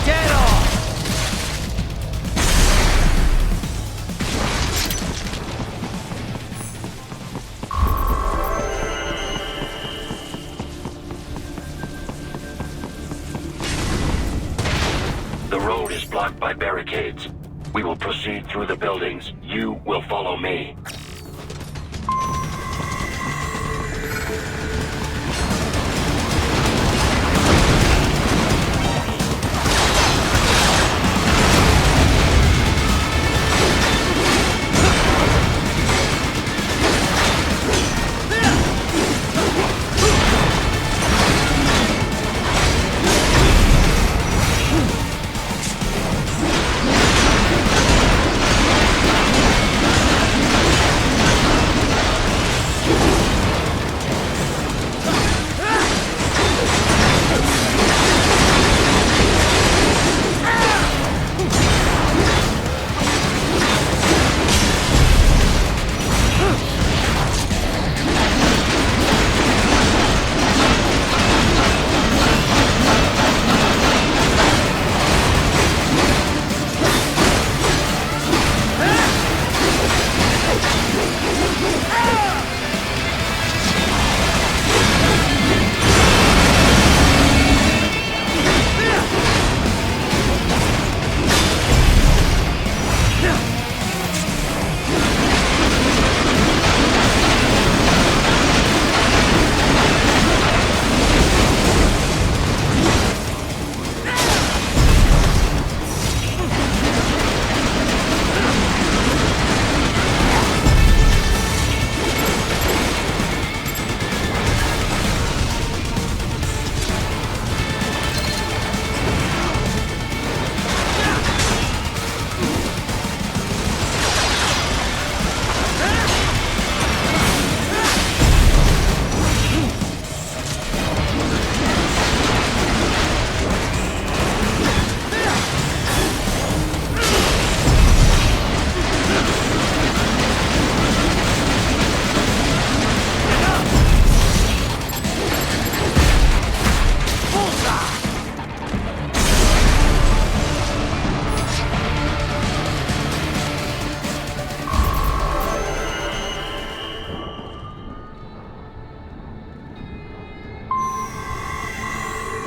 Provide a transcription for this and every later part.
Get off! The road is blocked by barricades. We will proceed through the buildings. You will follow me.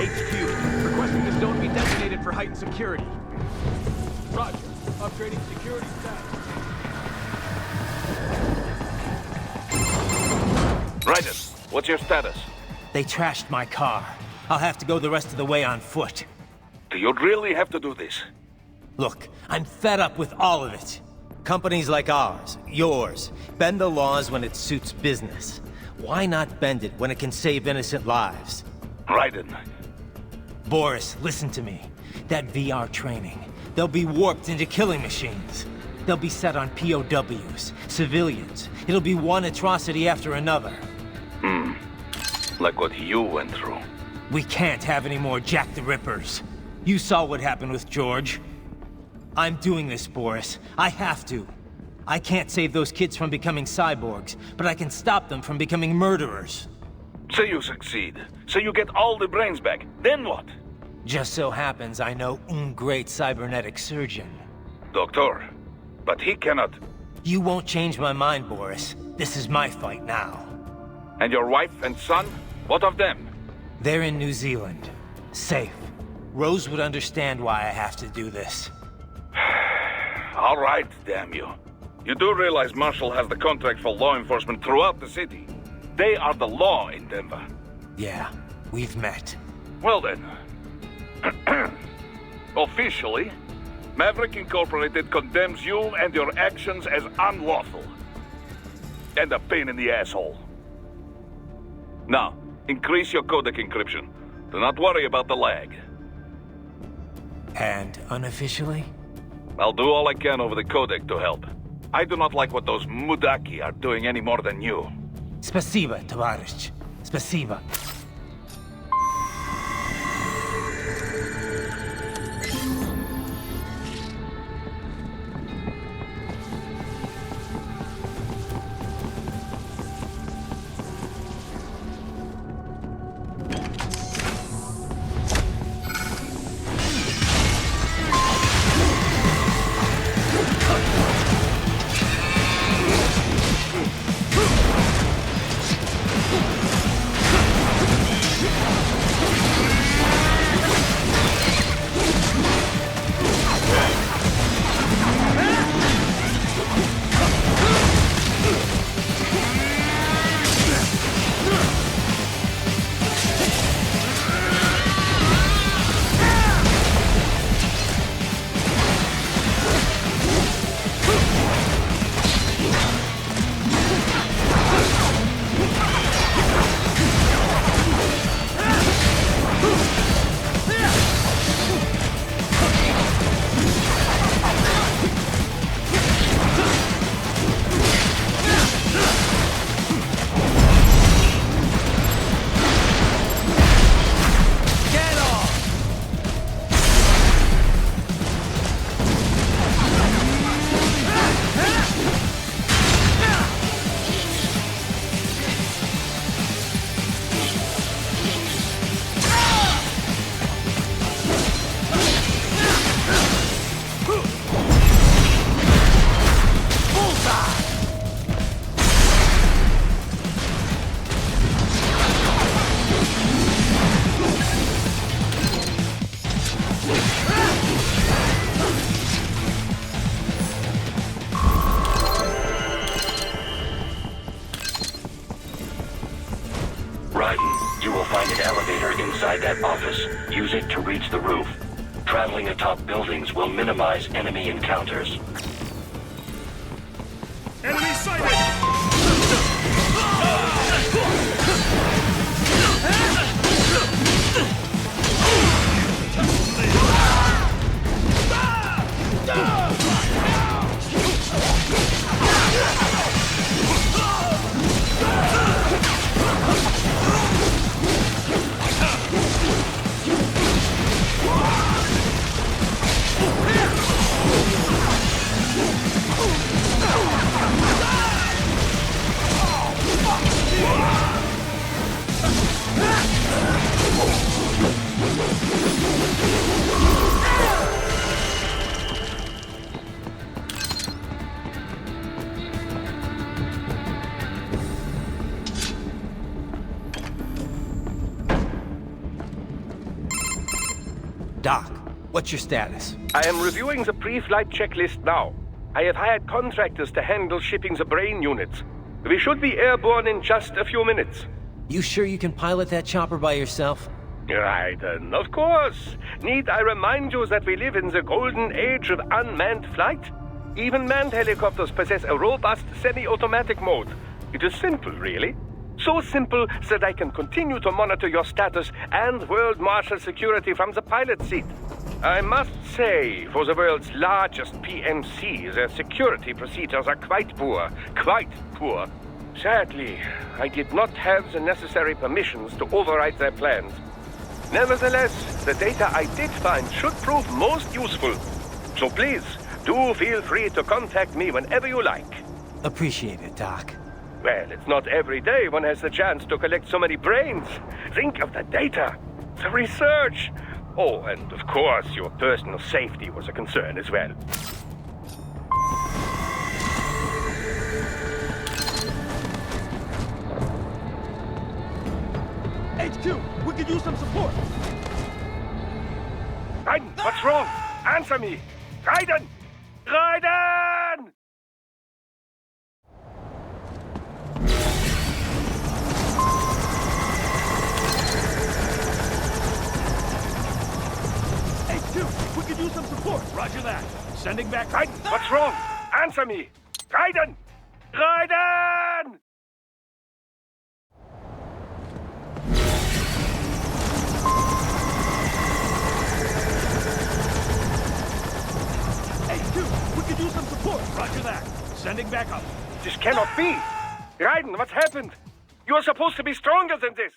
HQ, requesting the zone be designated for heightened security. Roger. Upgrading security status. Raiden, what's your status? They trashed my car. I'll have to go the rest of the way on foot. Do you really have to do this? Look, I'm fed up with all of it. Companies like ours, yours, bend the laws when it suits business. Why not bend it when it can save innocent lives? Raiden. Boris, listen to me. That VR training, they'll be warped into killing machines. They'll be set on POWs, civilians. It'll be one atrocity after another. Like what you went through. We can't have any more Jack the Rippers. You saw what happened with George. I'm doing this, Boris. I have to. I can't save those kids from becoming cyborgs, but I can stop them from becoming murderers. Say you succeed. Say you get all the brains back. Then what? Just so happens I know un great cybernetic surgeon. Doctor. But he cannot... You won't change my mind, Boris. This is my fight now. And your wife and son? What of them? They're in New Zealand. Safe. Rose would understand why I have to do this. All right, damn you. You do realize Marshall has the contract for law enforcement throughout the city. They are the law in Denver. Yeah, we've met. Well then. Officially, Maverick Incorporated condemns you and your actions as unlawful. And a pain in the asshole. Now, increase your codec encryption. Do not worry about the lag. And unofficially? I'll do all I can over the codec to help. I do not like what those Mudaki are doing any more than you. Spasiba, Tavarish. Spasiba. inside that office. Use it to reach the roof. Traveling atop buildings will minimize enemy encounters. Enemy sighted! Doc, what's your status? I am reviewing the pre-flight checklist now. I have hired contractors to handle shipping the brain units. We should be airborne in just a few minutes. You sure you can pilot that chopper by yourself? Raiden, of course. Need I remind you that we live in the golden age of unmanned flight? Even manned helicopters possess a robust semi-automatic mode. It is simple, really. So simple that I can continue to monitor your status and world marshal security from the pilot seat. I must say, for the world's largest PMC, their security procedures are quite poor. Quite poor. Sadly, I did not have the necessary permissions to override their plans. Nevertheless, the data I did find should prove most useful. So please, do feel free to contact me whenever you like. Appreciate it, Doc. Well, it's not every day one has the chance to collect so many brains. Think of the data, the research. Oh, and of course, your personal safety was a concern as well. HQ, we could use some support. Raiden, what's wrong? Answer me! Raiden! Raiden! HQ, we could use some support. Roger that. Sending back. Raiden, what's wrong? Answer me! Raiden! Raiden! HQ, we could use some support. Roger that. Sending back up. This cannot be! Raiden, what's happened? You are supposed to be stronger than this!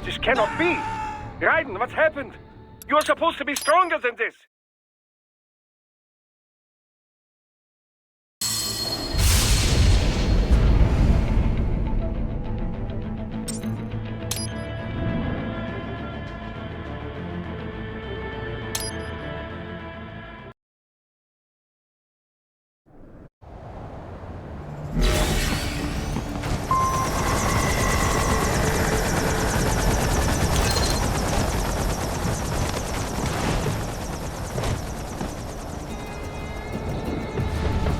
This cannot be! Raiden, what's happened? You are supposed to be stronger than this!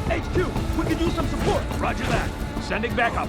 HQ, we could use some support. Roger that. Sending back up.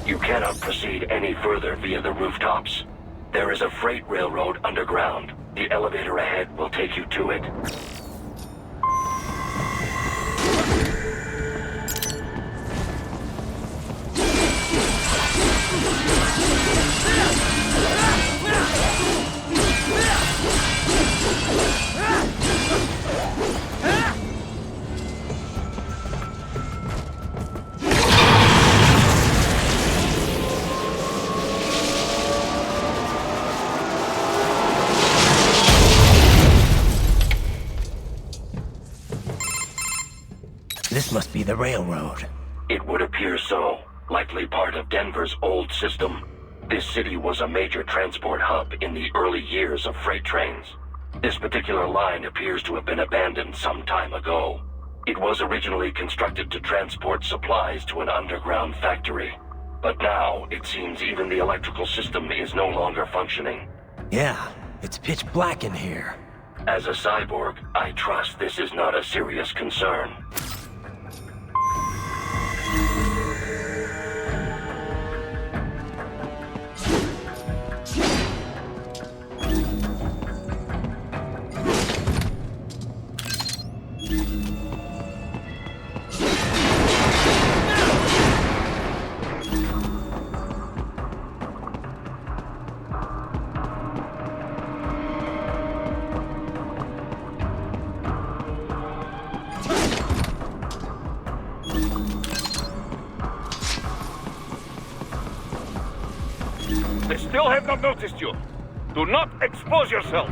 You cannot proceed any further via the rooftops. There is a freight railroad underground. The elevator ahead will take you to it. This must be the railroad. It would appear so. Likely part of Denver's old system. This city was a major transport hub in the early years of freight trains. This particular line appears to have been abandoned some time ago. It was originally constructed to transport supplies to an underground factory. But now, it seems even the electrical system is no longer functioning. Yeah, it's pitch black in here. As a cyborg, I trust this is not a serious concern. They still have not noticed you. Do not expose yourself.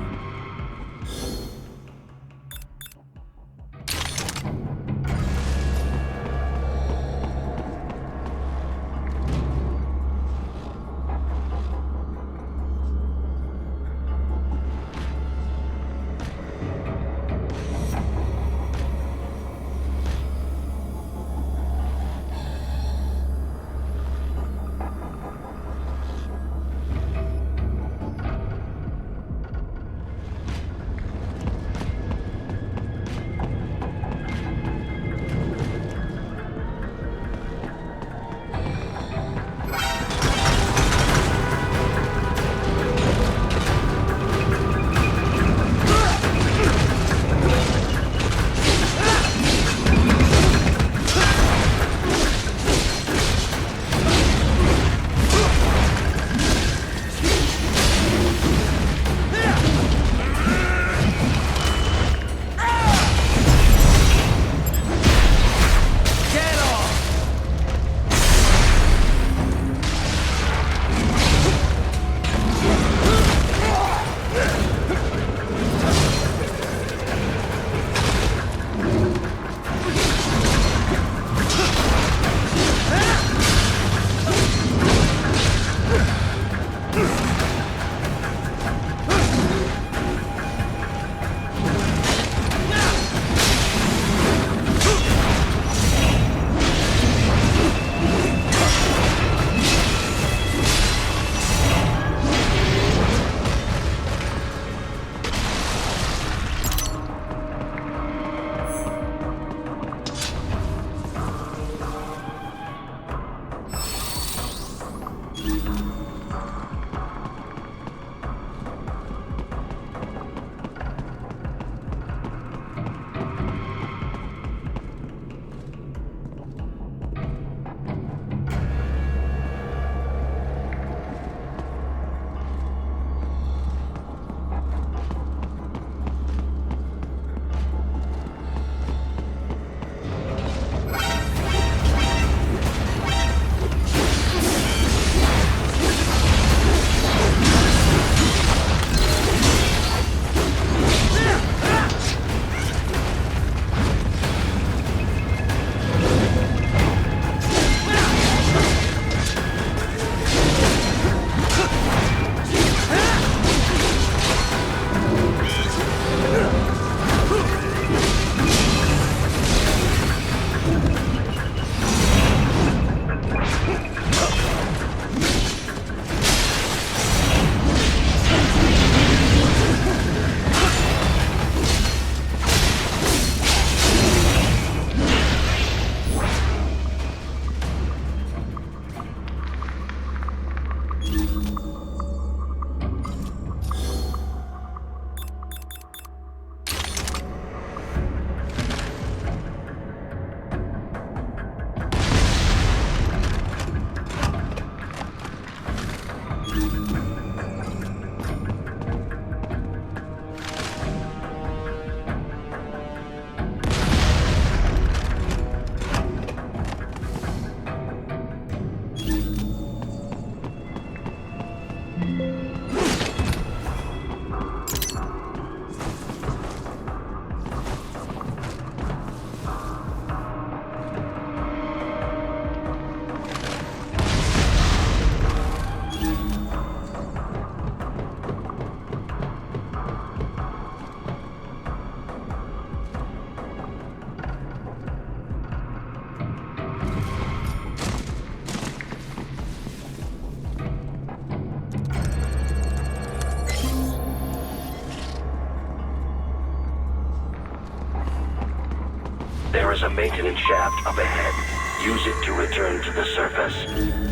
There is a maintenance shaft up ahead. Use it to return to the surface.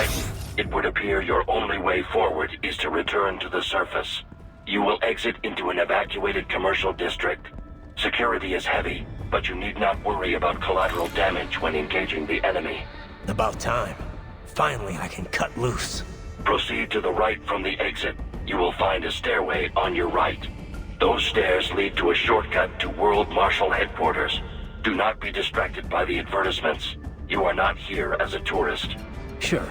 Right. It would appear your only way forward is to return to the surface. You will exit into an evacuated commercial district. Security is heavy, but you need not worry about collateral damage when engaging the enemy. About time. Finally, I can cut loose. Proceed to the right from the exit. You will find a stairway on your right. Those stairs lead to a shortcut to World Marshal Headquarters. Do not be distracted by the advertisements. You are not here as a tourist. Sure.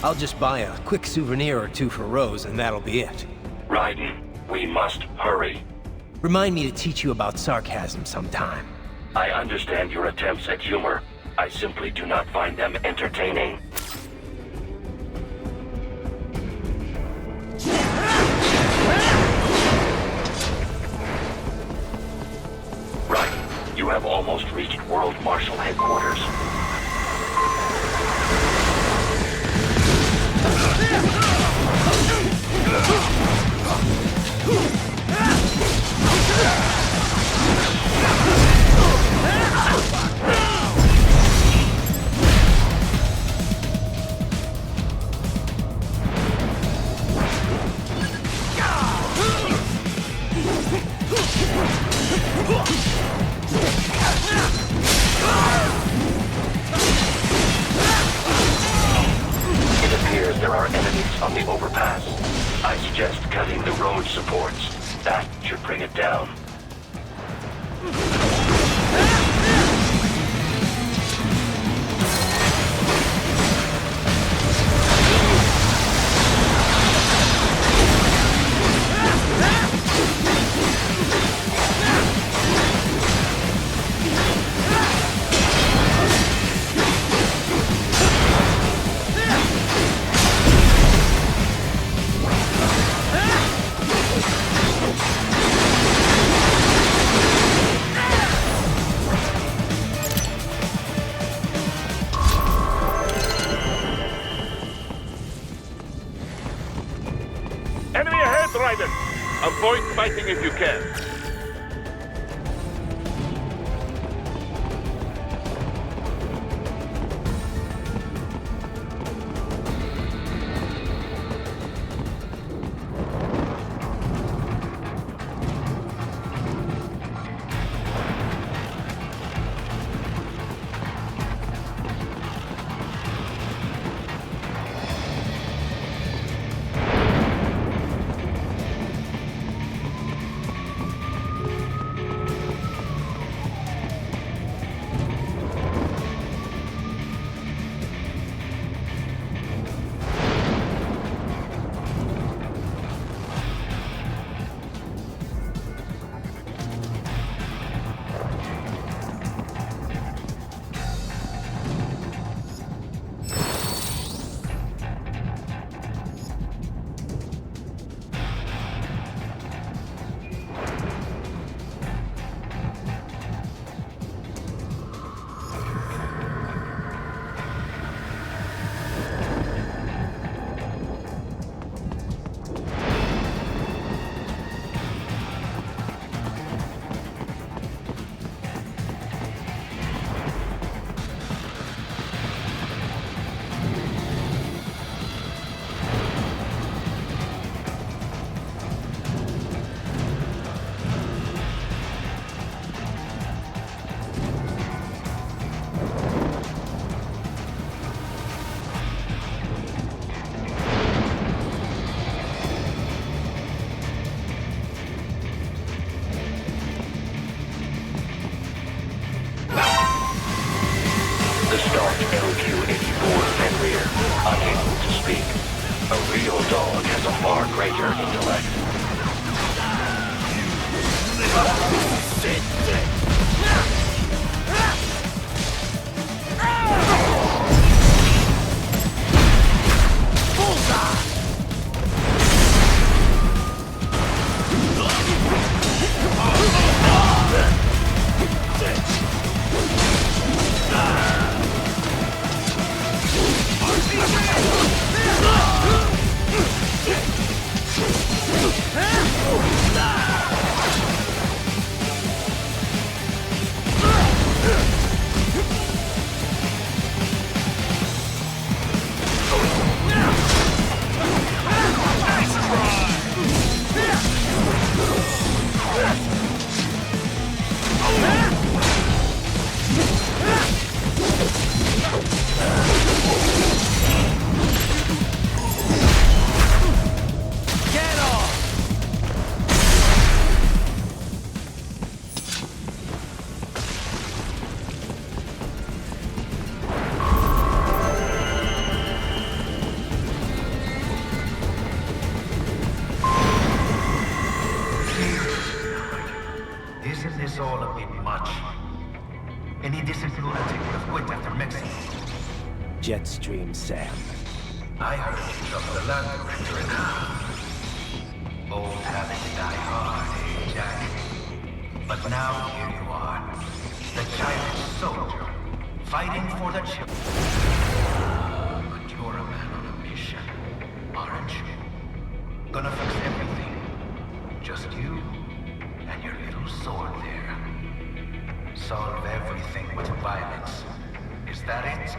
I'll just buy a quick souvenir or two for Rose, and that'll be it. Raiden, we must hurry. Remind me to teach you about sarcasm sometime. I understand your attempts at humor. I simply do not find them entertaining. Right. You have almost reached World Marshal Headquarters. It appears there are enemies on the overpass. I suggest cutting the road supports. That should bring it down. Enemy ahead, Raiden! Avoid fighting if you can. The stark LQ-84 Fenrir, unable to speak. A real dog has a far greater intellect. this all a bit much? Any decent lunatic would have quit after Mexico. Jetstream Sam. I heard you chopped the land director in half. Old habits die hard, eh, Jack? But now here you are, the childish soldier, fighting for the children. But you're a man on a mission, aren't you? Gonna fix everything. Just you and your little sword there. Solve everything with violence. Is that it?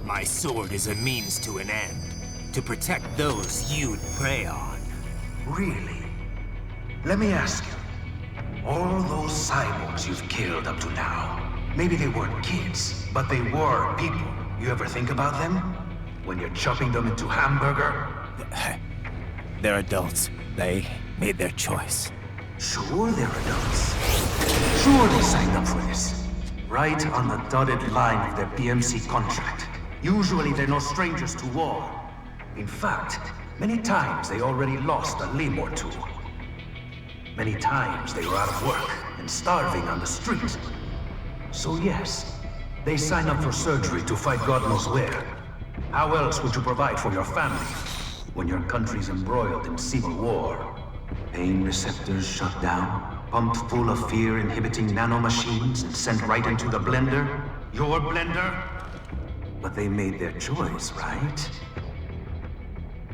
My sword is a means to an end. To protect those you'd prey on. Really? Let me ask you. All those cyborgs you've killed up to now, maybe they weren't kids, but they were people. You ever think about them? When you're chopping them into hamburger? They're adults. They made their choice. Sure they're adults. Sure they signed up for this. Right on the dotted line of their BMC contract. Usually they're no strangers to war. In fact, many times they already lost a limb or two. Many times they were out of work and starving on the street. So yes, they sign up for surgery to fight God knows where. How else would you provide for your family when your country's embroiled in civil war? Pain receptors shut down, pumped full of fear-inhibiting nanomachines and sent right into the blender? Your blender? But they made their choice, right?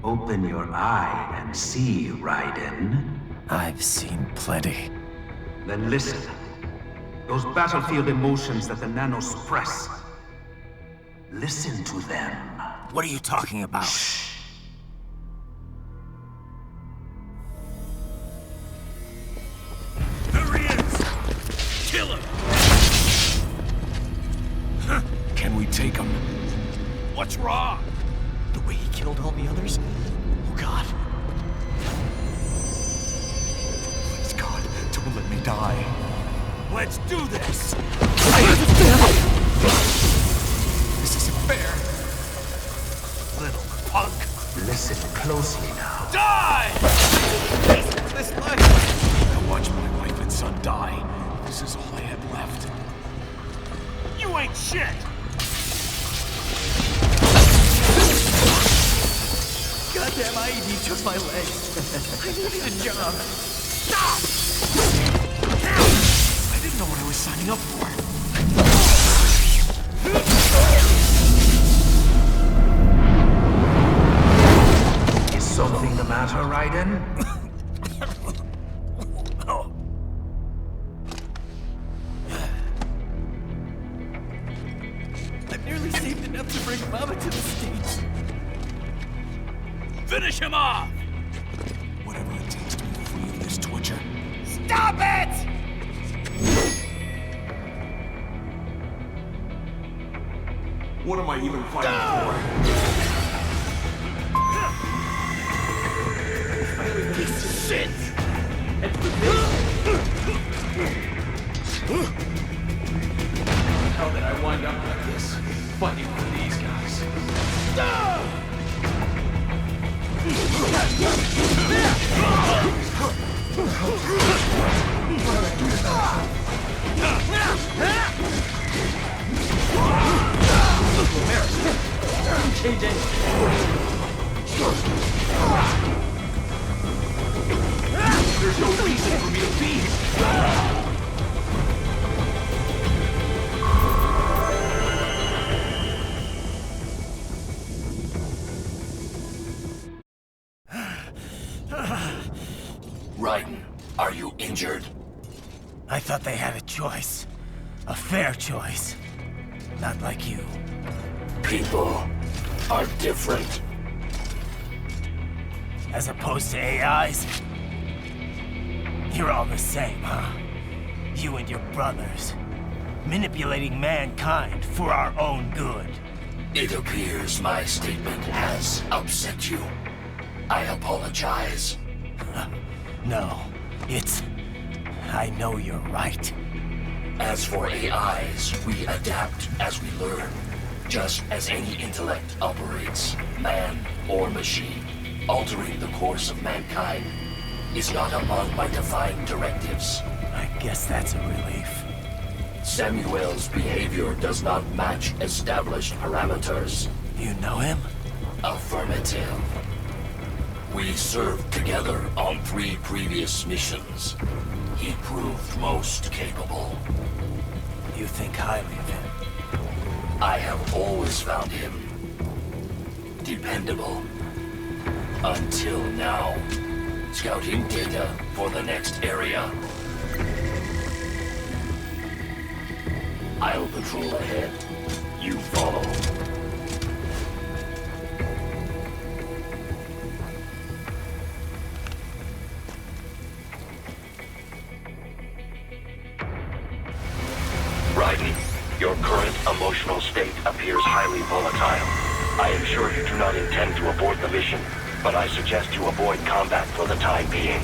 Open your eye and see, Raiden. I've seen plenty. Then listen. Those battlefield emotions that the nanos suppress. Listen to them. What are you talking about? Shh. There he is! Kill him! Can we take him? What's wrong? The way he killed all the others? Oh God. Please God, don't let me die. Let's do this! This isn't fair. Little punk! Listen closely now. Die! This life. I watched my wife and son die. This is all I had left. You ain't shit! Goddamn IED took my legs. I needed a job. Stop! I didn't know what I was signing up for. Is something the matter, Raiden? I've nearly saved enough to bring Mama to the States. Finish him off! Whatever it takes to be free of this torture. Stop it! What am I even fighting for? Piece of shit! How did I wind up like this? Fighting for these guys. There's no reason for me to be here. Raiden, are you injured? I thought they had a choice. A fair choice. Not like you. People are different. As opposed to AIs? You're all the same, huh? You and your brothers. Manipulating mankind for our own good. It appears my statement has upset you. I apologize. No, it's... I know you're right. As for AIs, we adapt as we learn. Just as any intellect operates, man or machine. Altering the course of mankind is not among my defined directives. I guess that's a relief. Samuel's behavior does not match established parameters. You know him? Affirmative. We served together on 3 previous missions. He proved most capable. You think highly of him? I have always found him dependable. Until now. Scouting data for the next area. I'll patrol ahead. You follow. Raiden, your current emotional state appears highly volatile. I am sure you do not intend to abort the mission, but I suggest you avoid combat for the time being.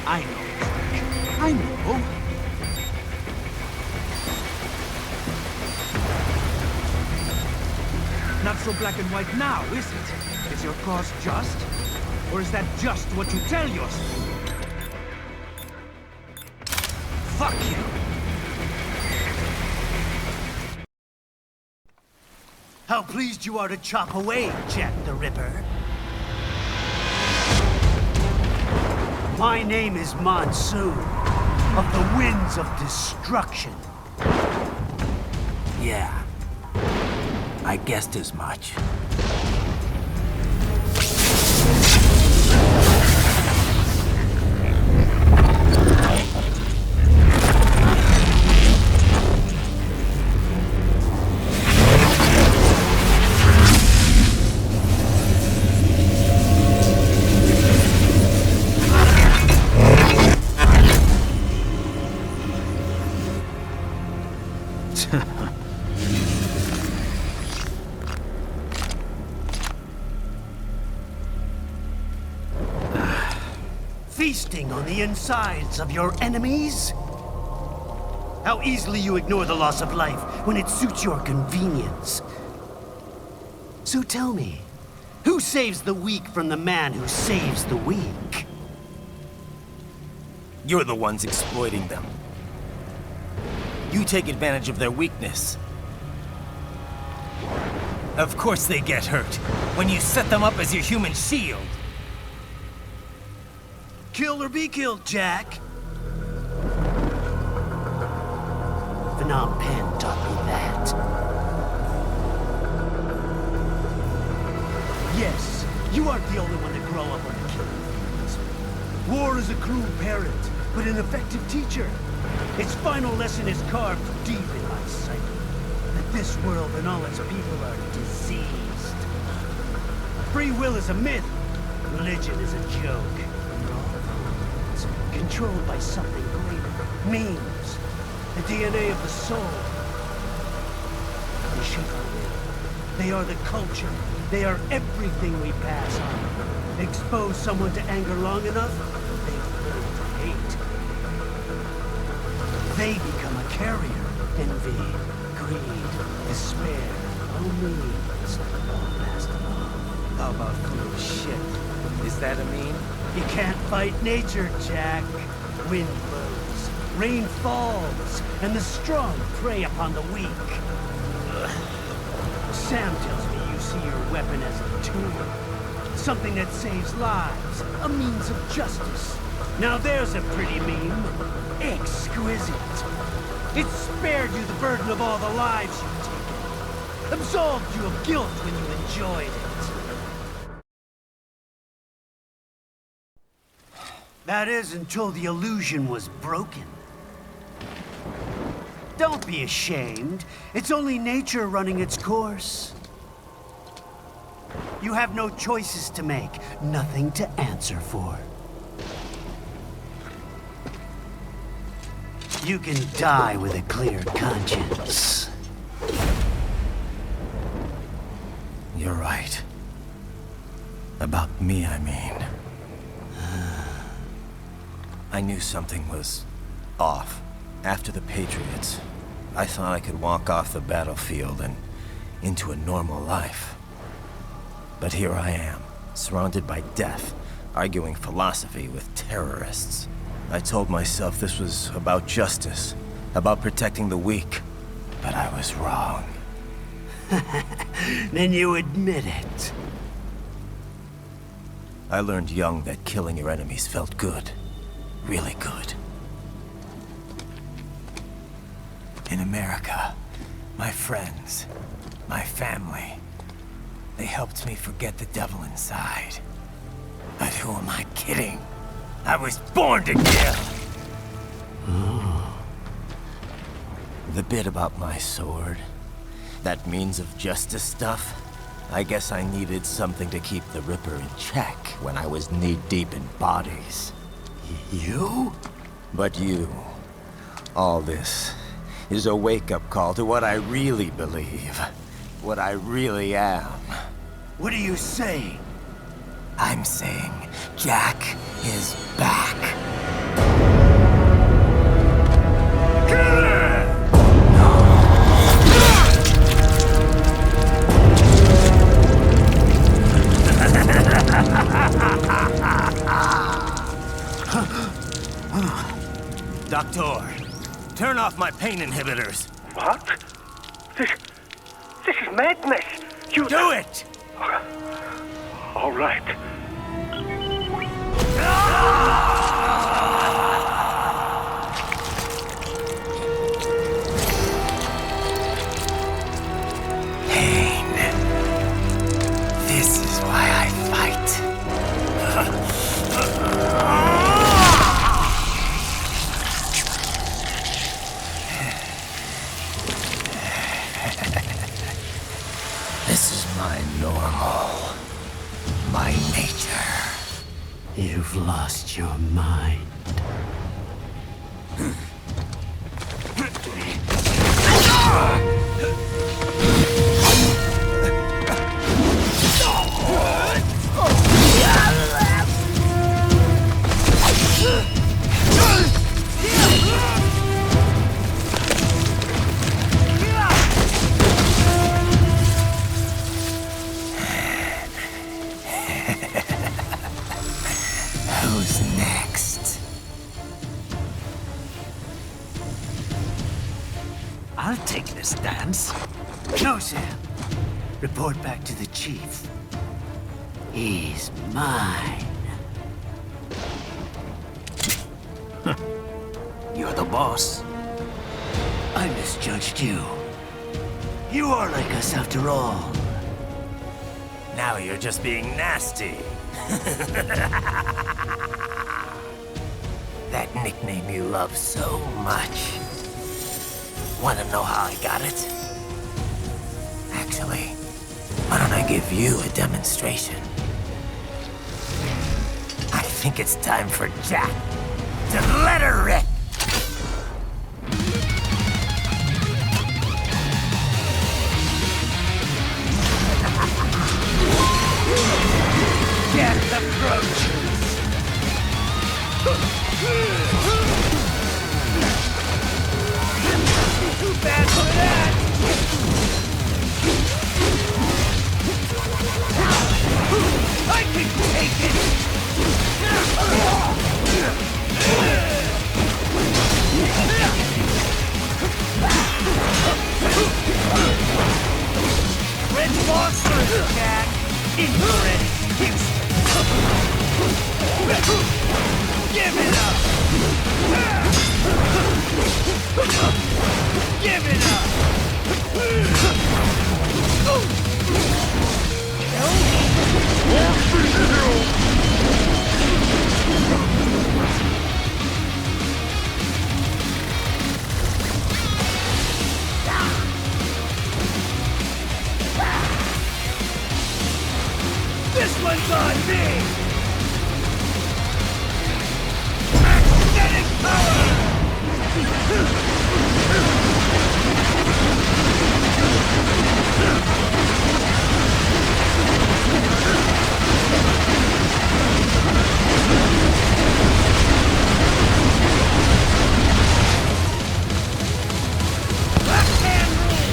I know. I know. Not so black and white now, is it? Is your cause just? Or is that just what you tell yourself? Fuck you! How pleased you are to chop away, Jack the Ripper. My name is Monsoon, of the Winds of Destruction. Yeah. I guessed as much. feasting on the insides of your enemies? How easily you ignore the loss of life when it suits your convenience. So tell me, who saves the weak from the man who saves the weak? You're the ones exploiting them. You take advantage of their weakness. Of course they get hurt when you set them up as your human shield. Kill or be killed, Jack. Phnom Penh taught me that. Yes, you aren't the only one to grow up on the killing fields. War is a cruel parent, but an effective teacher. Its final lesson is carved deep in my psyche. That this world and all its people are diseased. Free will is a myth. Religion is a joke. We're all pawns, controlled by something greater. Memes. The DNA of the soul. They shape our will. They are the culture. They are everything we pass on. Expose someone to anger long enough, they learn to hate. They become a carrier. Envy, greed, despair, all means, all passed along. How about full of shit? Is that a meme? You can't fight nature, Jack. Wind blows, rain falls, and the strong prey upon the weak. Sam tells me you see your weapon as a tool. Something that saves lives, a means of justice. Now there's a pretty meme. Exquisite. It spared you the burden of all the lives you've taken. Absolved you of guilt when you enjoyed it. That is until the illusion was broken. Don't be ashamed. It's only nature running its course. You have no choices to make, nothing to answer for. You can die with a clear conscience. You're right. About me, I mean. I knew something was off. After the Patriots, I thought I could walk off the battlefield and into a normal life. But here I am, surrounded by death, arguing philosophy with terrorists. I told myself this was about justice, about protecting the weak. But I was wrong. Then you admit it. I learned young that killing your enemies felt good. Really good. In America, my friends, my family, they helped me forget the devil inside. But who am I kidding? I was born to kill! The bit about my sword, that means of justice stuff, I guess I needed something to keep the Ripper in check when I was knee-deep in bodies. You? But you, all this, is a wake-up call to what I really believe. What I really am. What are you saying? I'm saying Jack is back. Doctor, turn off my pain inhibitors. What? This is madness. You Do it! All right. Pain. This is why I fight. This is my normal. My nature. You've lost your mind. Report back to the chief. He's mine. You're the boss. I misjudged you. You are like us after all. Now you're just being nasty. That nickname you love so much. Want to know how I got it? Actually, why don't I give you a demonstration? I think it's time for Jack to let her rip. Get approaches. Too bad for that. I can take it. Red monsters, Jack. Infrared excuses. Give it up! Give it up! This one's on me! Magnetic power! Backhand rule!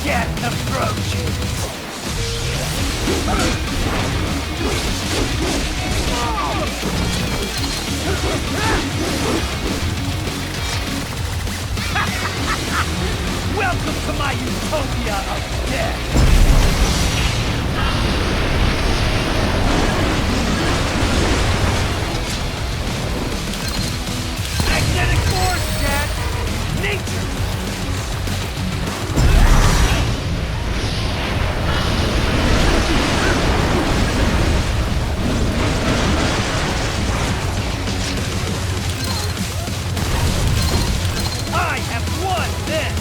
Get approaching! Welcome to my utopia of death! Magnetic force, Jack! Nature! I have won this!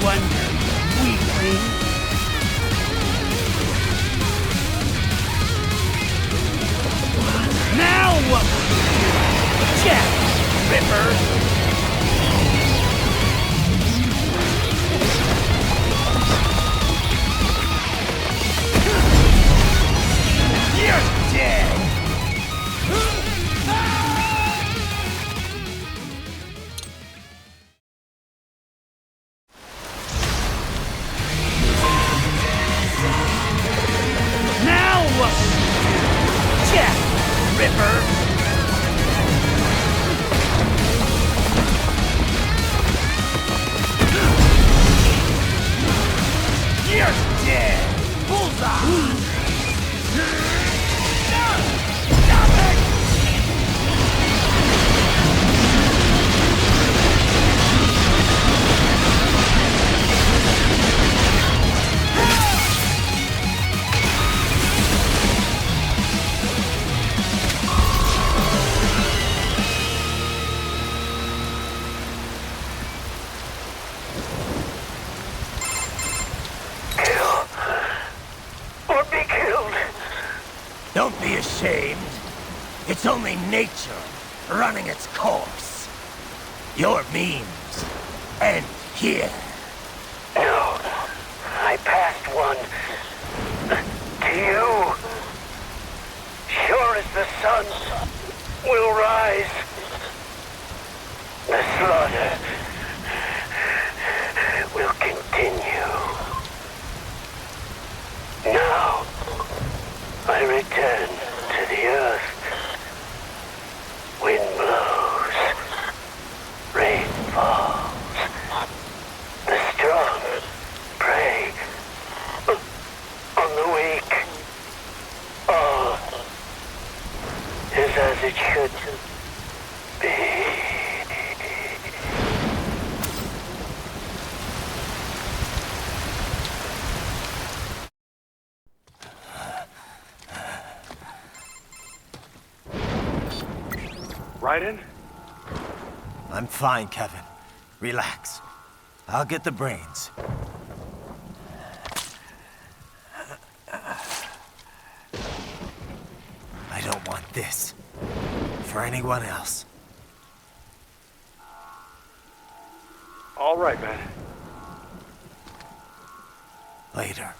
wonder, weakling. Now what will you do, Jack Ripper? You're dead! Now what will you do, Jack Ripper? You're dead! Bullseye! Stop it! Or be killed. Don't be ashamed. It's only nature running its course. Your memes end here. No. I passed one. To you. Sure as the sun will rise. The slaughter will continue. Now, I return to the earth. Wind blows. Rain falls. The strong prey on the weak. All is as it should be. Raiden? I'm fine, Kevin. Relax. I'll get the brains. I don't want this for anyone else. All right, man. Later.